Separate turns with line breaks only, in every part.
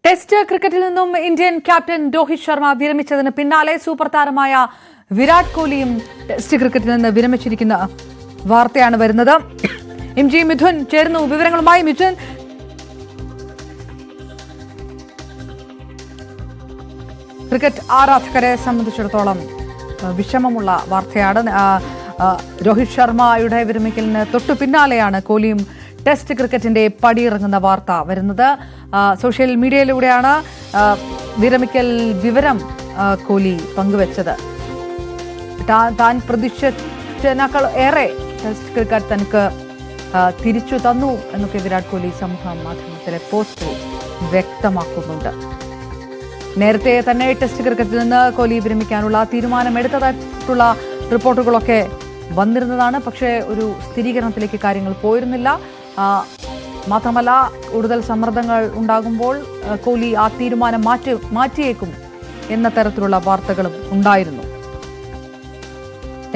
Test ക്രിക്കറ്റിൽ നിന്നും Indian captain Rohit Sharma വിരമിച്ചതിന് പിന്നാലെ സൂപ്പർ താരമായ വിരാട് കോഹ്ലിയും ടെസ്റ്റ് ക്രിക്കറ്റിൽ നിന്ന് വിരമിച്ചിരിക്കുന്ന വാർത്തയാണ് വരുന്നത്. MG മിഥുൻ ചേരുന്നു വിവരങ്ങളുമായി. മിഥുൻ, ക്രിക്കറ്റ് ആരാധകരെ സംബന്ധിച്ചിടത്തോളം വിഷമമുള്ള വാർത്തയാണ്. രോഹിത് ശർമ്മയുടെ വിരമിക്കലിന് തൊട്ടു പിന്നാലെയാണ് കോഹ്ലിയും ടെസ്റ്റ് ക്രിക്കറ്റിന്റെ പടിയിറങ്ങുന്ന വാർത്ത വരുന്നത്. സോഷ്യൽ മീഡിയയിലൂടെയാണ് വിരമിക്കൽ വിവരം കോഹ്ലി പങ്കുവച്ചത്. താൻ പ്രതീക്ഷിച്ചതിനേക്കാൾ ഏറെ ടെസ്റ്റ് ക്രിക്കറ്റ് തനിക്ക് തിരിച്ചു തന്നു എന്നൊക്കെ വിരാട് കോഹ്ലി സമൂഹ മാധ്യമത്തിലെ പോസ്റ്റിൽ വ്യക്തമാക്കുന്നുണ്ട്. നേരത്തെ തന്നെ ടെസ്റ്റ് ക്രിക്കറ്റിൽ നിന്ന് കോഹ്ലി വിരമിക്കാനുള്ള തീരുമാനമെടുത്തതായിട്ടുള്ള റിപ്പോർട്ടുകളൊക്കെ വന്നിരുന്നതാണ്. പക്ഷേ ഒരു സ്ഥിരീകരണത്തിലേക്ക് കാര്യങ്ങൾ പോയിരുന്നില്ല. മാത്രമല്ല, കൂടുതൽ സമ്മർദ്ദങ്ങൾ ഉണ്ടാകുമ്പോൾ കോഹ്ലി ആ തീരുമാനം മാറ്റിയേക്കും എന്ന തരത്തിലുള്ള വാർത്തകളും ഉണ്ടായിരുന്നു.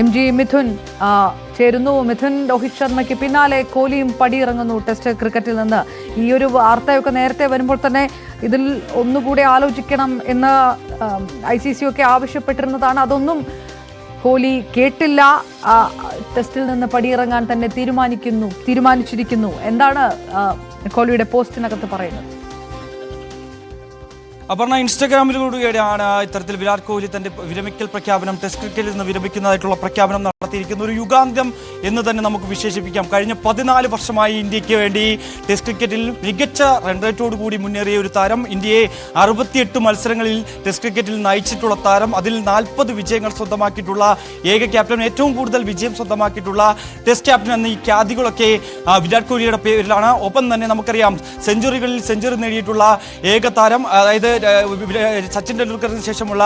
MG മിഥുൻ ചേരുന്നു. മിഥുൻ, രോഹിത് ശർമ്മയ്ക്ക് പിന്നാലെ കോഹ്ലിയും പടിയിറങ്ങുന്നു ടെസ്റ്റ് ക്രിക്കറ്റിൽ നിന്ന്. ഈ ഒരു വാർത്തയൊക്കെ നേരത്തെ വരുമ്പോൾ തന്നെ ഇതിൽ ഒന്നുകൂടി ആലോചിക്കണം എന്ന് ICC ഒക്കെ ആവശ്യപ്പെട്ടിരുന്നതാണ്. അതൊന്നും കോഹ്ലി കേട്ടില്ല. ടെസ്റ്റിൽ നിന്ന് പടിയിറങ്ങാൻ തന്നെ തീരുമാനിച്ചിരിക്കുന്നു. എന്താണ് കോഹ്ലിയുടെ പോസ്റ്റിനകത്ത് പറയുന്നത്?
അപർണ, ഇൻസ്റ്റാഗ്രാമിലൂടെയാണ് ഇത്തരത്തിൽ വിരാട് കോഹ്ലി തന്റെ വിരമിക്കൽ പ്രഖ്യാപനം, ടെസ്റ്റ് ക്രിക്കറ്റിൽ നിന്ന് വിരമിക്കുന്നതായിട്ടുള്ള പ്രഖ്യാപനം നടത്തിയിരിക്കുന്ന ഒരു യുഗാന്ത്യം എന്ന് തന്നെ നമുക്ക് വിശേഷിപ്പിക്കാം. കഴിഞ്ഞ 14 വർഷമായി ഇന്ത്യക്ക് വേണ്ടി ടെസ്റ്റ് ക്രിക്കറ്റിൽ മികച്ച റൺ റേറ്റോട് കൂടി മുന്നേറിയ ഒരു താരം, ഇന്ത്യയെ 68 മത്സരങ്ങളിൽ ടെസ്റ്റ് ക്രിക്കറ്റിൽ നയിച്ചിട്ടുള്ള താരം, അതിൽ 40 വിജയങ്ങൾ സ്വന്തമാക്കിയിട്ടുള്ള ഏക ക്യാപ്റ്റൻ, ഏറ്റവും കൂടുതൽ വിജയം സ്വന്തമാക്കിയിട്ടുള്ള ടെസ്റ്റ് ക്യാപ്റ്റൻ എന്ന ഈ ഖ്യാതികളൊക്കെ വിരാട് കോഹ്ലിയുടെ പേരിലാണ്. ഒപ്പം തന്നെ നമുക്കറിയാം, സെഞ്ചുറികളിൽ സെഞ്ചുറി നേടിയിട്ടുള്ള ഏക താരം, അതായത് സച്ചിൻ ടെണ്ടുൽക്കറിന് ശേഷമുള്ള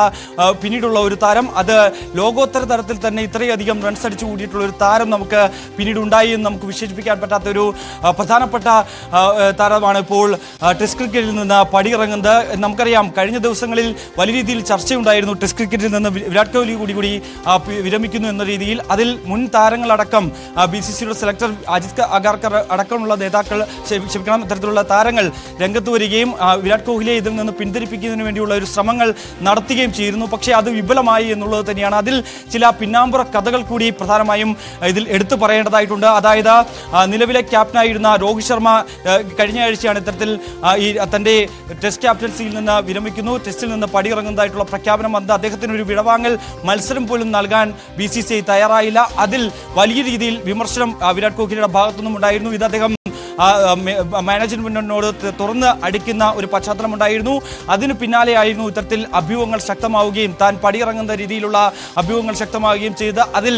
പിന്നീടുള്ള ഒരു താരം, അത് ലോകോത്തര തലത്തിൽ തന്നെ ഇത്രയധികം റൺസ് അടിച്ചു കൂടിയിട്ടുള്ള ഒരു താരം നമുക്ക് പിന്നീട് ഉണ്ടായി എന്ന് നമുക്ക് വിശേഷിപ്പിക്കാൻ പറ്റാത്ത ഒരു പ്രധാനപ്പെട്ട താരമാണ് ഇപ്പോൾ ടെസ്റ്റ് ക്രിക്കറ്റിൽ നിന്ന് പടിയിറങ്ങുന്നത്. നമുക്കറിയാം, കഴിഞ്ഞ ദിവസങ്ങളിൽ വലിയ രീതിയിൽ ചർച്ചയുണ്ടായിരുന്നു ടെസ്റ്റ് ക്രിക്കറ്റിൽ നിന്ന് വിരാട് കോഹ്ലി കൂടി വിരമിക്കുന്നു എന്ന രീതിയിൽ. അതിൽ മുൻ താരങ്ങളടക്കം BCCയുടെ സെലക്ടർ അജിത് അഗാർക്കർ അടക്കമുള്ള നേതാക്കൾ, ഇത്തരത്തിലുള്ള താരങ്ങൾ രംഗത്ത് വരികയും വിരാട് കോഹ്ലിയെ ഇതിൽ നിന്ന് പിന്തിരിപ്പിക്കുന്നതിന് വേണ്ടിയുള്ള ഒരു ശ്രമങ്ങൾ നടത്തുകയും ചെയ്തിരുന്നു. പക്ഷേ അത് വിഫലമായി എന്നുള്ളത് തന്നെയാണ്. അതിൽ ചില പിന്നാമ്പുറ കഥകൾ കൂടി പ്രധാനമായും ഇതിൽ എടുത്തു പറയേണ്ടതായിട്ടുണ്ട്. അതായത്, നിലവിലെ ക്യാപ്റ്റനായിരുന്ന രോഹിത് ശർമ്മ കഴിഞ്ഞ ആഴ്ചയാണ് ഇത്തരത്തിൽ തന്റെ ടെസ്റ്റ് ക്യാപ്റ്റൻസിയിൽ നിന്ന് വിരമിക്കുന്നു, ടെസ്റ്റിൽ നിന്ന് പടിയിറങ്ങുന്നതായിട്ടുള്ള പ്രഖ്യാപനം വന്നത്. അദ്ദേഹത്തിന് ഒരു വിടവാങ്ങൽ മത്സരം പോലും നൽകാൻ BCCI തയ്യാറായില്ല. അതിൽ വലിയ രീതിയിൽ വിമർശനം വിരാട് കോഹ്ലിയുടെ ഭാഗത്തുനിന്നും ഉണ്ടായിരുന്നു. ഇത് അദ്ദേഹം മാനേജ്മെന്റിനോട് തുറന്ന് അടിക്കുന്ന ഒരു പശ്ചാത്തലം ഉണ്ടായിരുന്നു. അതിന് പിന്നാലെയായിരുന്നു ഇത്തരത്തിൽ അഭ്യൂഹങ്ങൾ ശക്തമാവുകയും താൻ പടിയിറങ്ങുന്ന രീതിയിലുള്ള അഭ്യൂഹങ്ങൾ ശക്തമാവുകയും ചെയ്ത് അതിൽ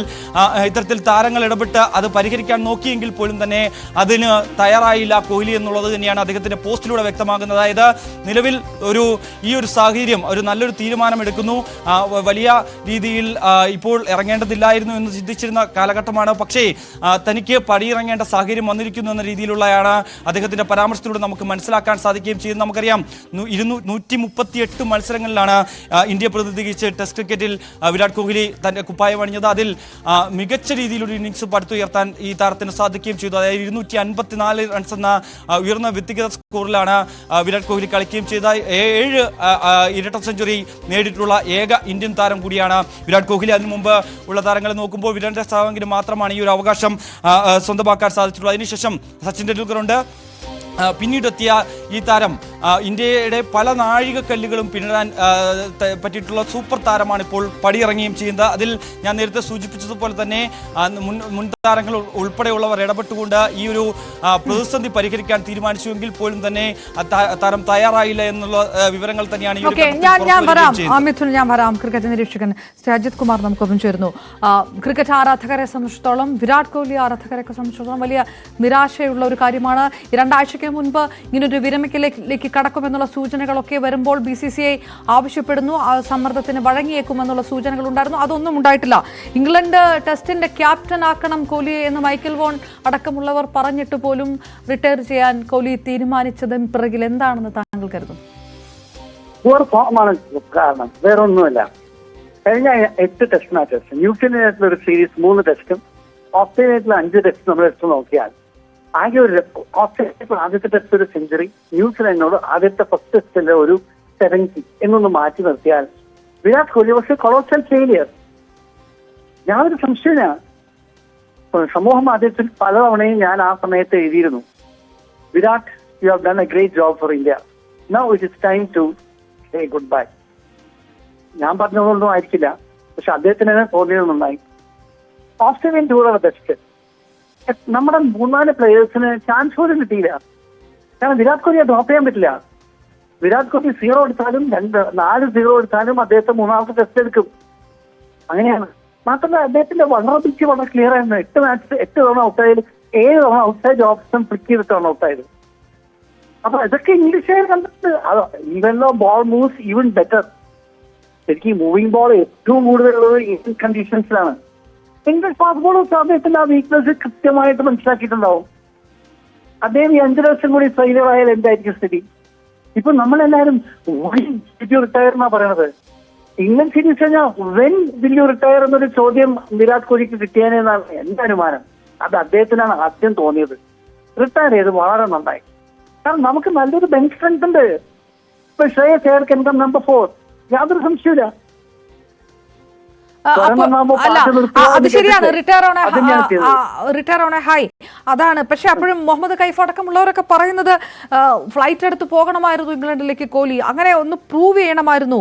ഇത്തരത്തിൽ താരങ്ങൾ ഇടപെട്ട് അത് പരിഹരിക്കാൻ നോക്കിയെങ്കിൽ പോലും തന്നെ അതിന് തയ്യാറായില്ല കോഹ്ലി എന്നുള്ളത് തന്നെയാണ് അദ്ദേഹത്തിന്റെ പോസ്റ്റിലൂടെ വ്യക്തമാകുന്നത്. അതായത്, നിലവിൽ ഈ ഒരു സാഹചര്യം ഒരു നല്ലൊരു തീരുമാനമെടുക്കുന്നു, വലിയ രീതിയിൽ ഇപ്പോൾ ഇറങ്ങേണ്ടതില്ലായിരുന്നു എന്ന് ചിന്തിച്ചിരുന്ന കാലഘട്ടമാണ്. പക്ഷേ തനിക്ക് പടിയിറങ്ങേണ്ട സാഹചര്യം വന്നിരിക്കുന്നു എന്ന രീതിയിലുള്ള അദ്ദേഹത്തിന്റെ പരാമർശത്തിലൂടെ നമുക്ക് മനസ്സിലാക്കാൻ സാധിക്കുകയും ചെയ്യുന്നത്. നമുക്കറിയാം, 138 മത്സരങ്ങളിലാണ് ഇന്ത്യ പ്രതിനിധീകരിച്ച് ടെസ്റ്റ് ക്രിക്കറ്റിൽ വിരാട് കോഹ്ലി തന്റെ കുപ്പായം അണിഞ്ഞത്. അതിൽ മികച്ച രീതിയിലൊരു ഇന്നിംഗ്സ് പടുത്തുയർത്താൻ ഈ താരത്തിന് സാധിക്കുകയും ചെയ്തു. അതായത് 254 റൺസ് എന്ന ഉയർന്ന വ്യക്തിഗത സ്കോറിലാണ് വിരാട് കോഹ്ലി കളിക്കുകയും ചെയ്ത 7 ഇരട്ട സെഞ്ചുറി നേടിയിട്ടുള്ള ഏക ഇന്ത്യൻ താരം കൂടിയാണ് വിരാട് കോഹ്ലി. അതിനു മുമ്പ് ഉള്ള താരങ്ങളെ നോക്കുമ്പോൾ വീരേന്ദ്ര സെഹ്വാഗിന് മാത്രമാണ് ഈ ഒരു അവകാശം സ്വന്തമാക്കാൻ സാധിച്ചിട്ടുള്ളത്. അതിനുശേഷം സച്ചിൻ ടെണ്ടുൽക്കറുണ്ട്. പിന്നീടെത്തിയ ഈ താരം ഇന്ത്യയുടെ പല നാഴികക്കല്ലുകളും പിന്നിടാൻ പറ്റിയിട്ടുള്ള സൂപ്പർ താരമാണ് ഇപ്പോൾ പടിയിറങ്ങുകയും ചെയ്യുന്നത്. അതിൽ ഞാൻ നേരത്തെ സൂചിപ്പിച്ചതുപോലെ തന്നെ മുൻ താരങ്ങൾ ഉൾപ്പെടെയുള്ളവർ ഇടപെട്ടുകൊണ്ട് ഈ ഒരു പ്രതിസന്ധി പരിഹരിക്കാൻ തീരുമാനിച്ചുവെങ്കിൽ പോലും തന്നെ താരം തയ്യാറായില്ല എന്നുള്ള വിവരങ്ങൾ തന്നെയാണ്
ഞാൻ വരാം. ക്രിക്കറ്റ് നിരീക്ഷകൻ അജിത് കുമാർ നമുക്കൊപ്പം ചേരുന്നു. ക്രിക്കറ്റ് ആരാധകരെ സംബന്ധിച്ചിടത്തോളം, വിരാട് കോഹ്ലി ആരാധകരെ സംബന്ധിച്ചിടത്തോളം വലിയ നിരാശയുള്ള ഒരു കാര്യമാണ്. 2 ആഴ്ചയ്ക്ക് മുൻപ് ഇങ്ങനൊരു വിരമിക്കലിലേക്ക് കടക്കുമെന്നുള്ള സൂചനകളൊക്കെ വരുമ്പോൾ BCCI ആവശ്യപ്പെടുന്നു, സമ്മർദ്ദത്തിന് വഴങ്ങിയേക്കുമെന്നുള്ള സൂചനകൾ ഉണ്ടായിരുന്നു. അതൊന്നും ഉണ്ടായിട്ടില്ല. ഇംഗ്ലണ്ട് ടെസ്റ്റിന്റെ ക്യാപ്റ്റൻ ആക്കണം കോഹ്ലിയെ എന്ന് മൈക്കൽ വോൺ അടക്കമുള്ളവർ പറഞ്ഞിട്ട് പോലും റിട്ടയർ ചെയ്യാൻ കോഹ്ലി തീരുമാനിച്ചതിന് പിറകിൽ എന്താണെന്ന് താങ്കൾ കരുതുന്നു?
ഫോമാണ് കാരണം, വേറൊന്നുമില്ല. കഴിഞ്ഞ 8 ടെസ്റ്റ് മാച്ചസ്, ന്യൂസിലൻഡിലുള്ള ഒരു സീരീസ് 3 ടെസ്റ്റും ഓസ്ട്രേലിയയിലെ 5 ടെസ്റ്റ് നമ്മൾ എടുത്തു നോക്കിയാൽ ആകെ ഒരു ഓസ്ട്രേലിയ ആദ്യത്തെ ടെസ്റ്റ് ഒരു സെഞ്ചുറി, ന്യൂസിലാൻഡിനോട് ആദ്യത്തെ ഫസ്റ്റ് ടെസ്റ്റിലെ ഒരു 70 എന്നൊന്ന് മാറ്റി നിർത്തിയാൽ Virat Kohli was a colossal failure. യാതൊരു സംശയമില്ല. സമൂഹ മാധ്യമത്തിൽ പലതവണയും ഞാൻ ആ സമയത്ത് എഴുതിയിരുന്നു, Virat, you have done a great job for India, now it is time to say goodbye. ഞാൻ പറഞ്ഞതൊന്നും ആയിരിക്കില്ല, പക്ഷെ അദ്ദേഹത്തിന് തോന്നിയത് നന്നായി. ഓസ്ട്രേലിയൻ ടൂറാണ് ബെസ്റ്റ്. നമ്മുടെ 3-4 പ്ലേയേഴ്സിന് ചാൻസ് പോലും കിട്ടിയില്ല. കാരണം വിരാട് കോഹ്ലിയെ ഡ്രോപ്പ് ചെയ്യാൻ പറ്റില്ല. വിരാട് കോഹ്ലി 0 എടുത്താലും 4-0 എടുത്താലും അദ്ദേഹത്തെ 3ാമത്തെ ടെസ്റ്റ് എടുക്കും. അങ്ങനെയാണ്. മാത്രമല്ല അദ്ദേഹത്തിന്റെ വൾണറബിലിറ്റി വളരെ ക്ലിയർ ആയിരുന്നു. 8 തവണ ഔട്ടായാലും 7 തവണ ഔട്ട്സൈഡ് ഓപ്ഷൻ ഫ്ലിക്ക് ചെയ്തിട്ടാണ് ഔട്ടായത്. അപ്പൊ ഇതൊക്കെ ഇംഗ്ലീഷുകാർ കണ്ടിട്ട് even though ball moves even better. ശരിക്കും മൂവിംഗ് ബോൾ ഏറ്റവും കൂടുതലുള്ളത് ഇന്ത്യൻ കണ്ടീഷൻസിലാണ്. ഇംഗ്ലീഷ് ഫാസ്റ്റ് ബോളേഴ്സ് അദ്ദേഹത്തിന്റെ ആ വീക്ക്നെസ് കൃത്യമായിട്ട് മനസ്സിലാക്കിയിട്ടുണ്ടാവും. അദ്ദേഹം ഈ 5 വർഷം കൂടി ഫെയിലിയർ ആയാൽ എന്തായിരിക്കും സ്ഥിതി? ഇപ്പൊ നമ്മളെല്ലാവരും റിട്ടയർ എന്നാ പറയണത്. ഇംഗ്ലണ്ട് സീരീസ് കഴിഞ്ഞാൽ വെൻ വിൽ യു റിട്ടയർ എന്നൊരു ചോദ്യം വിരാട് കോഹ്ലിക്ക് കിട്ടിയാനെന്നാണ് എന്റെ അനുമാനം. അത് അദ്ദേഹത്തിനാണ് ആദ്യം തോന്നിയത്. റിട്ടയർ ചെയ്ത് വളരെ നന്നായി. കാരണം നമുക്ക് നല്ലൊരു ബെഞ്ച് സ്ട്രെങ്ത് ഉണ്ട്. ഇപ്പൊ Shreyas Iyer can come number 4, യാതൊരു സംശയമില്ല.
അത് ശരിയാണ്, റിട്ടയർ ഓൺ എ ഹൈ, അതാണ്. പക്ഷെ അപ്പോഴും മുഹമ്മദ് കൈഫ് അടക്കമുള്ളവരൊക്കെ പറയുന്നത് ഫ്ലൈറ്റ് എടുത്ത് പോകണമായിരുന്നു ഇംഗ്ലണ്ടിലേക്ക് കോഹ്ലി, അങ്ങനെ ഒന്ന് പ്രൂവ് ചെയ്യണമായിരുന്നു.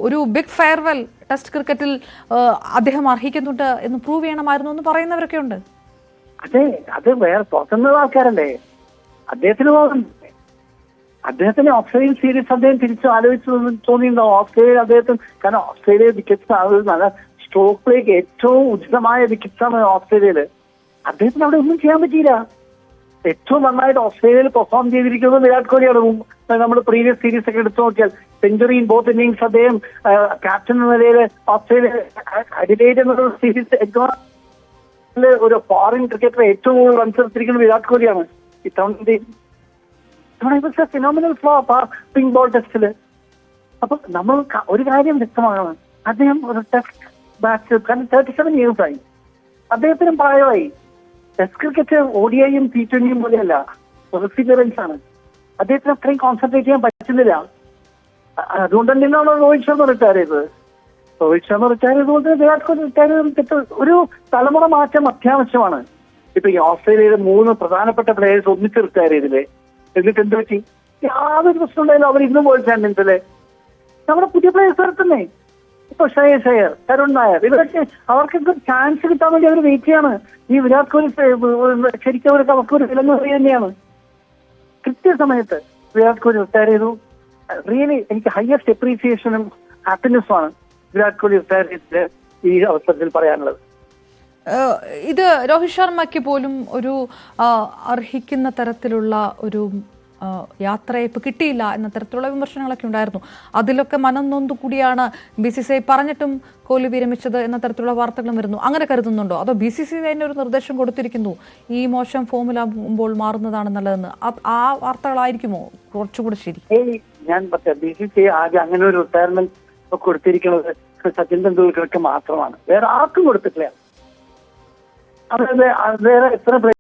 ഒരു ബിഗ് ഫെയർവെൽ ടെസ്റ്റ് ക്രിക്കറ്റിൽ അദ്ദേഹം അർഹിക്കുന്നുണ്ട് എന്ന് പ്രൂവ് ചെയ്യണമായിരുന്നു എന്ന് പറയുന്നവരൊക്കെ ഉണ്ട്.
അതെ, അത് വേറെ പുറത്തുനിന്നുള്ള ആൾക്കാരല്ലേ. അദ്ദേഹത്തിന് ഓസ്ട്രേലിയൻ സീരീസ് അദ്ദേഹം തിരിച്ചു ആലോചിച്ചു തോന്നിയിട്ടുണ്ടാവും. ഓസ്ട്രേലിയ അദ്ദേഹത്തിന്, കാരണം ഓസ്ട്രേലിയ വിക്കറ്റ്സ് നല്ല സ്ട്രോക്ക് പ്ലേക്ക് ഏറ്റവും ഉചിതമായ വിക്കറ്റ്സാണ് ഓസ്ട്രേലിയയില്. അദ്ദേഹത്തിന് അവിടെ ഒന്നും ചെയ്യാൻ പറ്റിയില്ല. ഏറ്റവും നന്നായിട്ട് ഓസ്ട്രേലിയയിൽ പെർഫോം ചെയ്തിരിക്കുന്നത് വിരാട് കോഹ്ലിയാണ്. നമ്മൾ പ്രീവിയസ് സീരീസ് ഒക്കെ എടുത്തു നോക്കിയാൽ സെഞ്ചുറി ഇൻ ബോത്ത് ഇന്നിംഗ്സ് അദ്ദേഹം ക്യാപ്റ്റൻ എന്ന നിലയിൽ ഓസ്ട്രേലിയ അഡിലേഡ് എന്നൊരു സീരീസ് ഒരു ഫോറിൻ ക്രിക്കറ്റർ ഏറ്റവും കൂടുതൽ റൺസ് എടുത്തിരിക്കുന്നത് വിരാട് കോഹ്ലിയാണ്. ഇത്തവണ ഫിനോമിനൽ ഫ്ലോപ്പ് ആ പിങ്ക് ബോൾ ടെസ്റ്റില്. അപ്പൊ നമ്മൾ ഒരു കാര്യം വ്യക്തമാണ്, അദ്ദേഹം ഒരു ടെസ്റ്റ് ബാറ്റ്, കാരണം 37 ഇയേഴ്സ് ആയി, അദ്ദേഹത്തിനും പ്രായമായി. ടെസ്റ്റ് ക്രിക്കറ്റ് ODIയും T20യും പോലെയല്ല, പെർസിവറൻസ് ആണ്. അദ്ദേഹത്തിന് അത്രയും കോൺസെൻട്രേറ്റ് ചെയ്യാൻ പറ്റുന്നില്ല. അതുകൊണ്ട് തന്നെയാണ് രോഹിത് ശർമ്മ റിട്ടയർ ചെയ്തത്. രോഹിത് ശർമ്മ റിട്ടയർ ചെയ്തുകൊണ്ട് വിരാട് കോഹ്ലി റിട്ടയർ ചെയ്ത് ഒരു തലമുറ മാറ്റം അത്യാവശ്യമാണ്. ഇപ്പൊ ഈ ഓസ്ട്രേലിയയിലെ 3 പ്രധാനപ്പെട്ട പ്ലേയേഴ്സ് ഒന്നിച്ച് റിട്ടയർ ചെയ്തില്ലേ, എന്നിട്ട് എന്ത് പറ്റി? യാതൊരു പ്രശ്നം ഉണ്ടായാലും അവർ ഇന്നും വേൾഡ് ചാമ്പ്യൻസിലെ നമ്മുടെ പുതിയ പ്ലേയേഴ്സ് വരുത്തുന്നേ. ഇപ്പൊ ശ്രേയസ് അയ്യർ, തരുൺ നായർ, ഇവരൊക്കെ അവർക്കൊക്കെ ചാൻസ് കിട്ടാൻ വേണ്ടി അവർ വെയിറ്റ് ചെയ്യാണ്. ഈ വിരാട് കോഹ്ലി ശരിക്കും അവർക്കൊരു വിലങ്ങ് തന്നെയാണ്. കൃത്യസമയത്ത് വിരാട് കോഹ്ലി റിട്ടയർ ചെയ്തു. റിയലി എനിക്ക് ഹയസ്റ്റ് അപ്രീസിയേഷനും ഹാപ്പിനെസ്സുമാണ് വിരാട് കോഹ്ലി റിട്ടയർ ചെയ്തത് ഈ അവസരത്തിൽ പറയാനുള്ളത്.
ഇത് രോഹിത് ശർമ്മയ്ക്ക് പോലും ഒരു അർഹിക്കുന്ന തരത്തിലുള്ള ഒരു യാത്രയപ്പ് കിട്ടിയില്ല എന്ന തരത്തിലുള്ള വിമർശനങ്ങളൊക്കെ ഉണ്ടായിരുന്നു. അതിലൊക്കെ മനം നൊന്തു കൂടിയാണ് BCCI പറഞ്ഞിട്ടും കോഹ്ലി വിരമിച്ചത് എന്ന തരത്തിലുള്ള വാർത്തകളും വരുന്നു. അങ്ങനെ കരുതുന്നുണ്ടോ? അതോ BCCI തന്നെ ഒരു നിർദ്ദേശം കൊടുത്തിരിക്കുന്നു, ഈ മോശം ഫോമിലാകുമ്പോൾ മാറുന്നതാണ് നല്ലതെന്ന്? ആ വാർത്തകളായിരിക്കുമോ കുറച്ചുകൂടി ശരി?
ഞാൻ BCCI ആകെ അങ്ങനെ ഒരു റിട്ടയർമെന്റ് കൊടുത്തിരിക്കുന്നത് സച്ചിൻ തെണ്ടുൽക്കർക്ക് മാത്രമാണ്, വേറെ ആർക്കും കൊടുത്തിട്ടില്ല. അതായത് വേറെ എത്ര